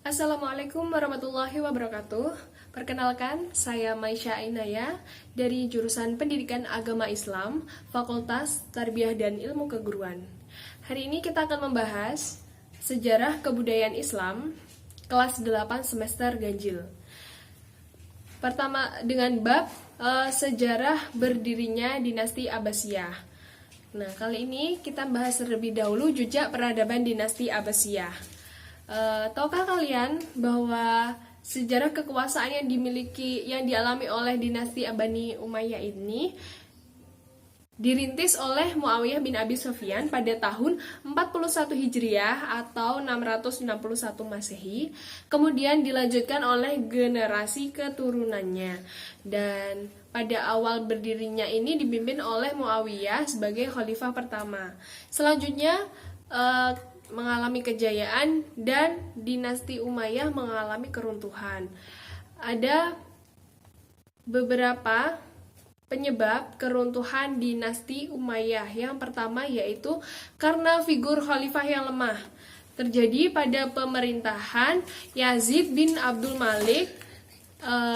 Assalamualaikum warahmatullahi wabarakatuh. Perkenalkan, saya Maisha Ainaya dari jurusan Pendidikan Agama Islam, Fakultas Tarbiyah dan Ilmu Keguruan. Hari ini kita akan membahas Sejarah Kebudayaan Islam, kelas 8 semester ganjil. Pertama dengan bab sejarah berdirinya dinasti Abbasiyah. Nah, kali ini kita bahas terlebih dahulu jejak peradaban dinasti Abbasiyah. Tahukah kalian bahwa sejarah kekuasaan yang dialami oleh dinasti Bani Umayyah ini dirintis oleh Muawiyah bin Abi Sufyan pada tahun 41 Hijriah atau 661 Masehi, kemudian dilanjutkan oleh generasi keturunannya, dan pada awal berdirinya ini dipimpin oleh Muawiyah sebagai khalifah pertama. Selanjutnya mengalami kejayaan dan dinasti Umayyah mengalami keruntuhan. Ada beberapa penyebab keruntuhan dinasti Umayyah. Yang pertama yaitu karena figur khalifah yang lemah. Terjadi pada pemerintahan Yazid bin Abdul Malik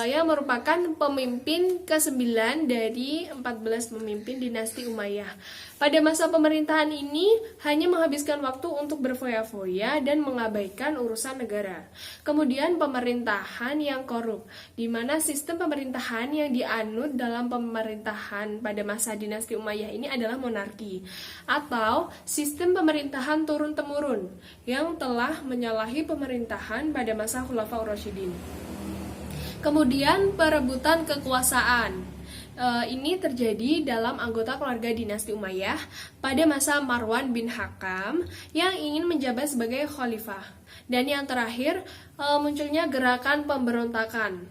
yang merupakan pemimpin ke-9 dari 14 pemimpin dinasti Umayyah. Pada masa pemerintahan ini hanya menghabiskan waktu untuk berfoya-foya dan mengabaikan urusan negara. Kemudian pemerintahan yang korup, di mana sistem pemerintahan yang dianut dalam pemerintahan pada masa dinasti Umayyah ini adalah monarki atau sistem pemerintahan turun-temurun yang telah menyalahi pemerintahan pada masa Khulafaur Rasyidin. Kemudian perebutan kekuasaan ini terjadi dalam anggota keluarga dinasti Umayyah pada masa Marwan bin Hakam yang ingin menjabat sebagai khalifah. Dan yang terakhir munculnya gerakan pemberontakan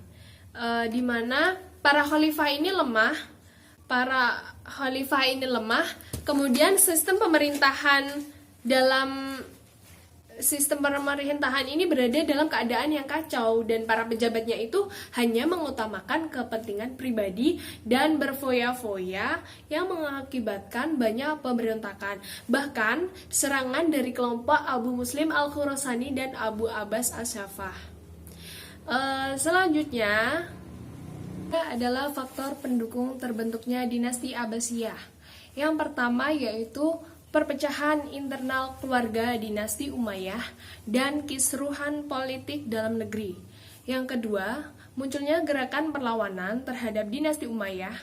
di mana para khalifah ini lemah, kemudian sistem pemerintahan ini berada dalam keadaan yang kacau, dan para pejabatnya itu hanya mengutamakan kepentingan pribadi dan berfoya-foya yang mengakibatkan banyak pemberontakan. Bahkan serangan dari kelompok Abu Muslim Al-Khurasani dan Abu Abbas As-Saffah. Selanjutnya adalah faktor pendukung terbentuknya dinasti Abbasiyah. Yang pertama yaitu perpecahan internal keluarga dinasti Umayyah dan kisruhan politik dalam negeri. Yang kedua, munculnya gerakan perlawanan terhadap dinasti Umayyah,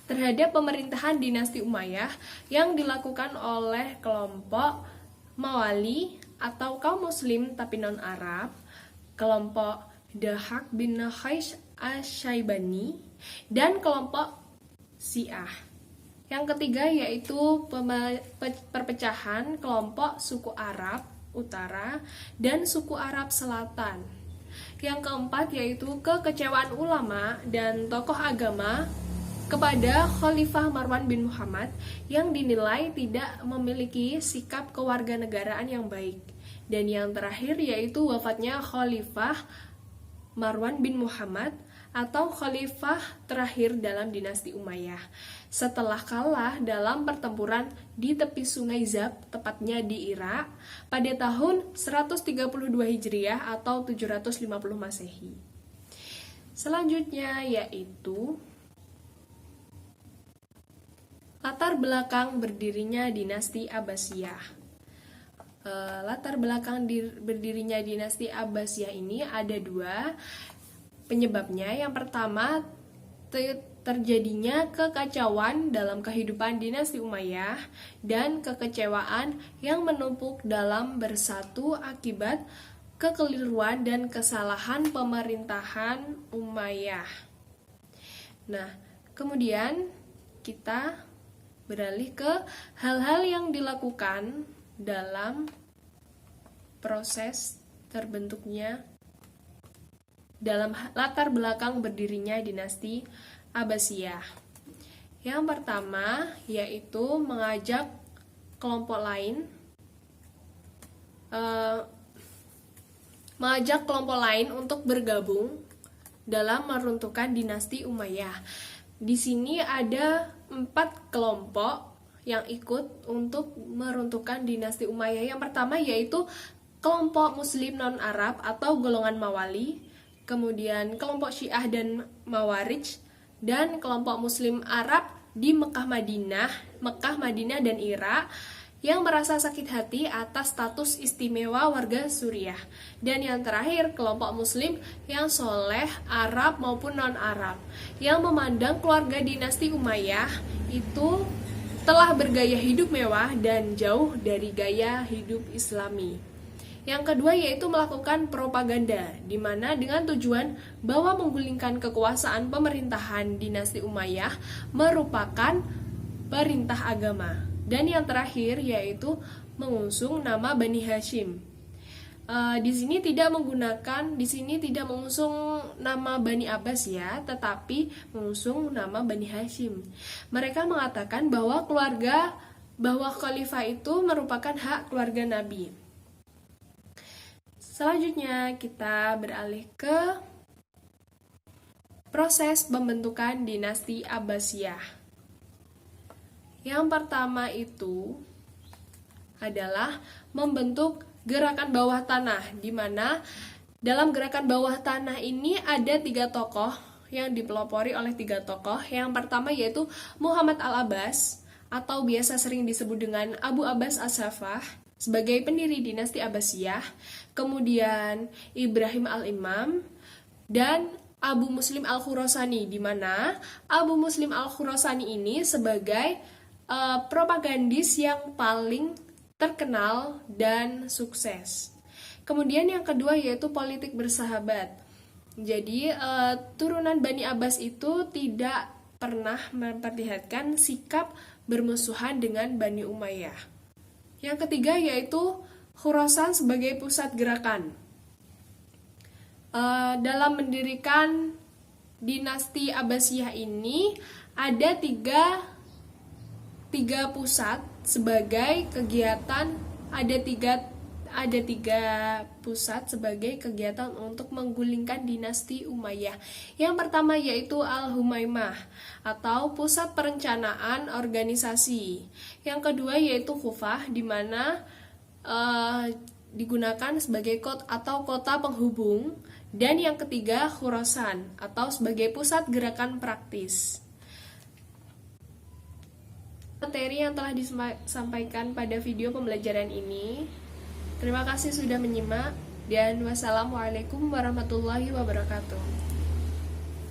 terhadap pemerintahan dinasti Umayyah yang dilakukan oleh kelompok Mawali atau kaum muslim tapi non-Arab, kelompok Dahak bin Qais Asy-Syaibani, dan kelompok Syiah. Yang ketiga yaitu perpecahan kelompok suku Arab Utara dan suku Arab Selatan. Yang keempat yaitu kekecewaan ulama dan tokoh agama kepada Khalifah Marwan bin Muhammad yang dinilai tidak memiliki sikap kewarganegaraan yang baik. Dan yang terakhir yaitu wafatnya Khalifah Marwan bin Muhammad atau khalifah terakhir dalam dinasti Umayyah setelah kalah dalam pertempuran di tepi sungai Zab, tepatnya di Irak, pada tahun 132 Hijriah atau 750 Masehi. Selanjutnya yaitu latar belakang berdirinya dinasti Abbasiyah. Latar belakang berdirinya dinasti Abbasiyah ini ada dua penyebabnya. Yang pertama, terjadinya kekacauan dalam kehidupan dinasti Umayyah dan kekecewaan yang menumpuk dalam bersatu akibat kekeliruan dan kesalahan pemerintahan Umayyah. Nah, kemudian kita beralih ke hal-hal yang dilakukan dalam proses terbentuknya dalam latar belakang berdirinya dinasti Abbasiyah. Yang pertama yaitu mengajak kelompok lain untuk bergabung dalam meruntuhkan dinasti Umayyah. Di sini ada 4 kelompok yang ikut untuk meruntuhkan dinasti Umayyah. Yang pertama yaitu kelompok Muslim non-Arab atau golongan Mawali, kemudian kelompok Syiah dan Mawarij, dan kelompok Muslim Arab di Mekah, Madinah dan Irak yang merasa sakit hati atas status istimewa warga Suriah. Dan yang terakhir, kelompok Muslim yang soleh, Arab maupun non-Arab, yang memandang keluarga dinasti Umayyah itu telah bergaya hidup mewah dan jauh dari gaya hidup Islami. Yang kedua yaitu melakukan propaganda, di mana dengan tujuan bahwa menggulingkan kekuasaan pemerintahan dinasti Umayyah merupakan perintah agama. Dan yang terakhir yaitu mengusung nama Bani Hashim. Di sini tidak mengusung nama Bani Abbas ya, tetapi mengusung nama Bani Hashim. Mereka mengatakan bahwa khalifah itu merupakan hak keluarga Nabi. Selanjutnya kita beralih ke proses pembentukan dinasti Abbasiyah. Yang pertama itu adalah membentuk gerakan bawah tanah, di mana dalam gerakan bawah tanah ini ada 3 tokoh yang dipelopori oleh 3 tokoh. Yang pertama yaitu Muhammad Al-Abbas atau biasa sering disebut dengan Abu Abbas As-Saffah sebagai pendiri dinasti Abbasiyah, kemudian Ibrahim Al-Imam dan Abu Muslim Al-Khurasani, di mana Abu Muslim Al-Khurasani ini sebagai propagandis yang paling terkenal dan sukses. Kemudian yang kedua yaitu politik bersahabat. Jadi turunan Bani Abbas itu tidak pernah memperlihatkan sikap bermusuhan dengan Bani Umayyah. Yang ketiga yaitu Khurasan sebagai pusat gerakan. Dalam mendirikan dinasti Abbasiyah ini ada tiga pusat sebagai kegiatan, ada tiga pusat sebagai kegiatan untuk menggulingkan dinasti Umayyah. Yang pertama yaitu Al-Humaimah atau pusat perencanaan organisasi. Yang kedua yaitu Kufah, di mana digunakan sebagai kota penghubung, dan yang ketiga Khurasan atau sebagai pusat gerakan praktis. Materi yang telah disampaikan pada video pembelajaran ini. Terima kasih sudah menyimak, dan wassalamualaikum warahmatullahi wabarakatuh.